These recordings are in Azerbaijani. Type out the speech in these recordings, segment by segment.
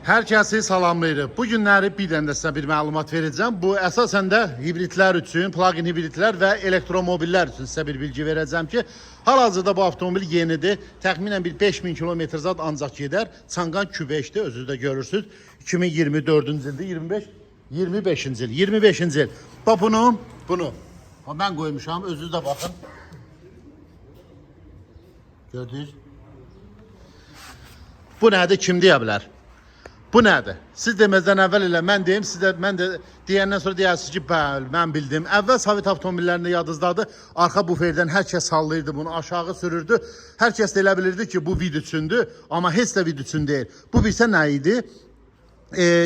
Hər kəsi salamlayırıq. Bu günləri bir dənə də sizə bir məlumat verəcəm. Bu əsasən də hibridlər üçün, plug-in hibridlər və elektromobillər üçün sizə bir bilgi verəcəm ki, hal-hazırda bu avtomobil yenidir. Təxminən bir 5000 km zat ancaq gedər. Çangan Q5-dir, özünüz də görürsünüz. 2024-cü ildir, 25-ci il, 25-ci il. Bax bunu mən qoymuşam, özünüz də baxın. Gördünüz? Bu nədir, kim deyə bilər? Bu nədir? Siz deməzdən əvvəl elə mən deyim, mən də deyəndən sonra deyərsiniz ki, bəli, mən bildim. Əvvəl Sovet avtomobillərində yadınızdadır, arxa buferdən hər kəs sallayırdı bunu, aşağı sürürdü. Hər kəs də elə bilirdi ki, bu vid üçündür, amma heç də vid üçün deyil. Bu bilsə nə idi?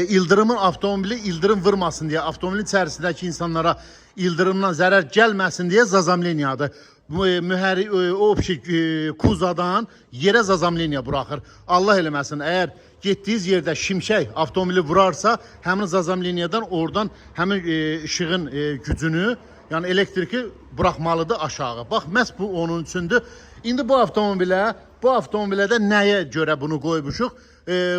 İldırımın avtomobili ildırım vurmasın deyə, avtomobilin içərisindəki insanlara ildırımdan zərər gəlməsin deyə zazamleniyadır. Kuzadan yerə zazamleniya buraxır. Allah eləməsin, əgər getdiyiniz yerdə şimşək avtomobili vurarsa, həmin zazamleniyadan oradan həmin işığın gücünü, yəni elektriki buraxmalıdır aşağı. Bax, məhz bu onun üçündür. İndi bu avtomobilə də nəyə görə bunu qoymuşuq?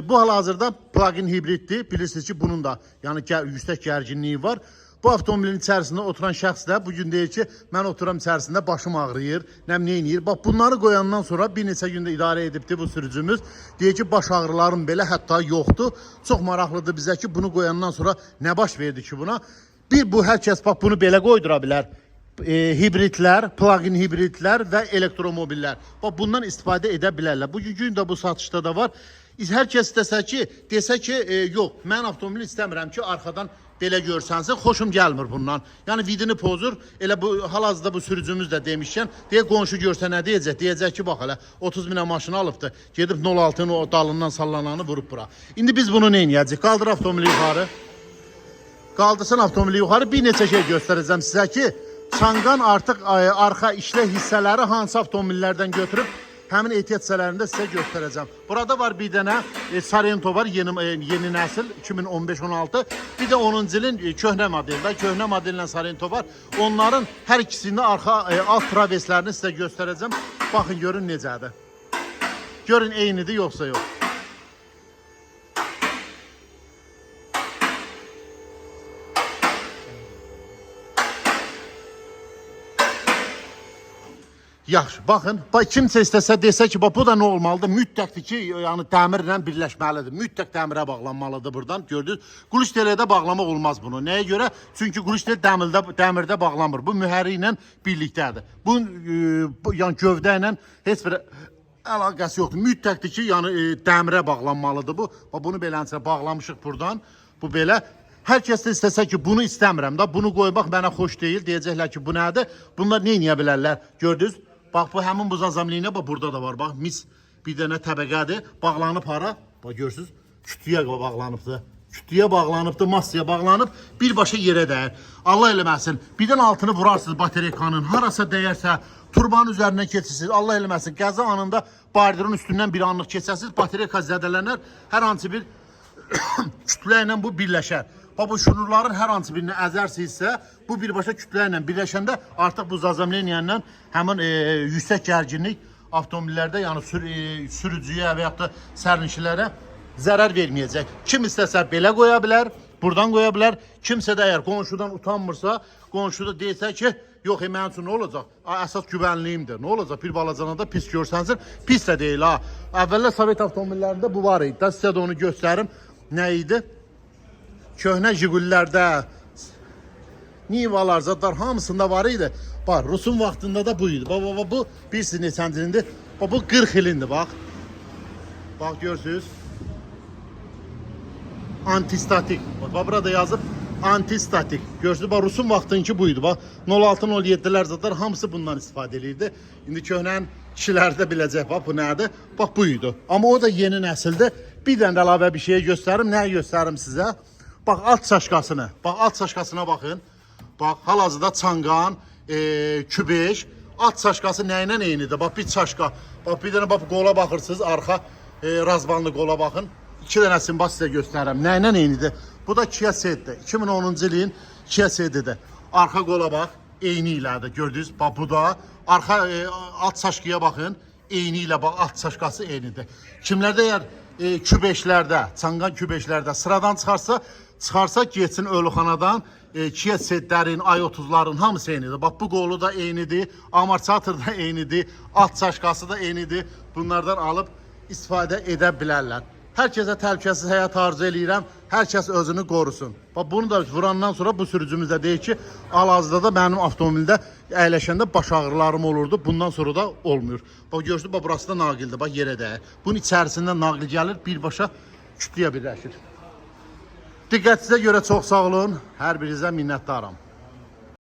Bu hal-hazırda plug-in hibriddir. Bilirsiniz ki, bunun da yəni yüksək gərginliyi var. Bu avtomobilin içərisində oturan şəxs də bugün deyir ki, mən oturam içərisində, başım ağrıyır, nəm neyiniyir. Bax, bunları qoyandan sonra bir neçə gündə idarə edibdir bu sürücümüz. Deyir ki, baş ağrılarım belə hətta yoxdur. Çox maraqlıdır bizə ki, bunu qoyandan sonra nə baş verdi ki buna? Bu hər kəs bax, bunu belə qoydura bilər. Hibridlər, plug-in hibridlər və elektromobillər. Bax, bundan istifadə edə bilərlər. Bugünkü gün də bu satışda da var. Hər kəs desə ki, yox, mən avtomobili istəmirəm ki, arxadan belə görsənsə, xoşum gəlmir bundan. Yəni, vidini pozur. Elə bu, hal-hazırda bu sürücümüz də demişkən, deyə qonşu görsə nə deyəcək? Deyəcək ki, bax, hələ 30 minə maşını alıbdır. Gedib 06-nın o dalından sallananı vurub bura. İndi biz bunu nə edəcək? Qaldır avtomobili yuxarı. Qaldırsın avtomobili yuxarı. Bir neçə şey göstərəcəm sizə ki, çanqan artıq arxa işlək hissələri hansı avtomobillərdən götürüb, həmin ehtiyat hissələrində sizə göstərəcəm. Burada var bir dənə Sorento var, yeni nəsil, 2015-16. Bir də 10-cu ilin köhnə modeli, köhnə modellə Sorento var. Onların hər ikisində arxa alt traveslərini sizə göstərəcəm. Baxın, görün necədir. Görün, eynidir, yoxsa yox. Yaxşı, baxın, kimsə istəsə desə ki, bu da nə olmalıdır? Mütləqdir ki, yəni dəmirlə birləşməlidir. Mütləq dəmirə bağlanmalıdır buradan, gördünüz. Quluştelədə bağlamaq olmaz bunu. Nəyə görə? Çünki quluştel dəmirdə bağlanmır. Bu mühərri ilə birlikdədir. Bu, yəni gövdə ilə heç bir əlaqəsi yoxdur. Mütləqdir ki, yəni dəmirə bağlanmalıdır bu. Bunu beləncə bağlamışıq buradan. Bu belə. Hər kəs də istəsə ki, bunu istəmirəm da, bunu qoymaq mənə xoş deyil. Deyəcəklər ki, bu nədir? Bunlar nə edə bilərlər? Gördünüz? Bax, bu həmin bu zazamliyinə, bax, burada da var. Bax, mis bir dənə təbəqədir. Bağlanıb hara? Bax, görürsünüz? Kütüyə bağlanıbdır. Kütüyə bağlanıbdır, masaya bağlanıb, birbaşa yerə dəyər. Allah eləməsin. Birdən altını vurarsınız batereykanın. Harasa dəyərsə, turbanın üzərindən keçirsiniz. Allah eləməsin. Qəza anında bariyerin üstündən bir anlıq keçəsiniz. Batereyka zədələnər. Hər hansı bir kütlə ilə bu birləşər. Bu şunurların hər hansı birini əzərsinizsə, bu birbaşa kütlə ilə birləşəndə artıq bu zazamleniyanla həmin yüksək gərginlik avtomobillərdə, yəni sürücüyə və yaxud da sərnişinlərə zərər verməyəcək. Kim istəsə belə qoya bilər, buradan qoya bilər. Kimsə də əgər qonşudan utanmırsa, qonşu da deyirsə ki, yox, mənim üçün nə olacaq? Əsas güvənliyimdir. Nə olacaq? Bir balacana da pis görsənsin. Pis də deyil, ha. Əvvəllər Sovet avtomobillərində bu var idi. Sizə də onu göstərim. Nə idi? Köhnə Jigullərdə, Nivalar, zadlar hamısında var idi. Bax, Rusun vaxtında da bu idi. Bax, bu bilirsiniz neçənci ilindir? Bax, bu 40 ilindir, bax. Bax, görürsünüz. Antistatik. Bax, burada yazıb antistatik. Görürsünüz, bax, Rusun vaxtınki bu idi. Bax, 06-07-lər zadlar hamısı bundan istifadə edirdi. İndi köhnən kişilərdə biləcək, bax, bu nədir? Bax, bu idi. Amma o da yeni nəsildir. Bir dənə də əlavə bir şey göstərim. Nəyi göstərim sizə? Bax, alt çaşkasını. Bax, alt çaşkasına baxın. Bax, hal-hazırda çanqan, Q5. Alt çaşkası nə ilə eynidir? Bax, bir çaşka. Bax, bir dənə bax, qola baxırsınız, arxa razvanlı qola baxın. İki dənəsini bax, sizə göstərirəm. Nə ilə eynidir? Bu da Kia Ceed-dir. 2010-cu ilin Kia Ceed-dir. Arxa qola bax, eyni ilədir. Gördünüz, bax, bu da. Arxa alt çaşkaya baxın, eyni ilə bax, alt çaşkası eynidir. Kimlərdə əgər kübeşlərdə, çanqan kübeşlərdə sıradan çıxarsa getsin ölüxanadan. Kia setlərin, i30'ların hamısı eynidir. Bax bu qolu da eynidir, amortisator da eynidir, at çaşkası da eynidir. Bunlardan alıb istifadə edə bilərlər. Hər kəsə təhlükəsiz həyat arzu eləyirəm. Hər kəs özünü qorusun. Bax bunu da vurandan sonra bu sürücümüz də deyir ki, hal-hazırda da mənim avtomobildə əyləşəndə baş ağrılarım olurdu. Bundan sonra da olmuyor. Bax gördünüz, bax burası da naqildir. Bax yerə dəyir. Bunun içərisindən naqil gəlir, birbaşa kütləyə birləşir. Diqqətinizə görə çox sağ olun. Hər birinizə minnətdaram.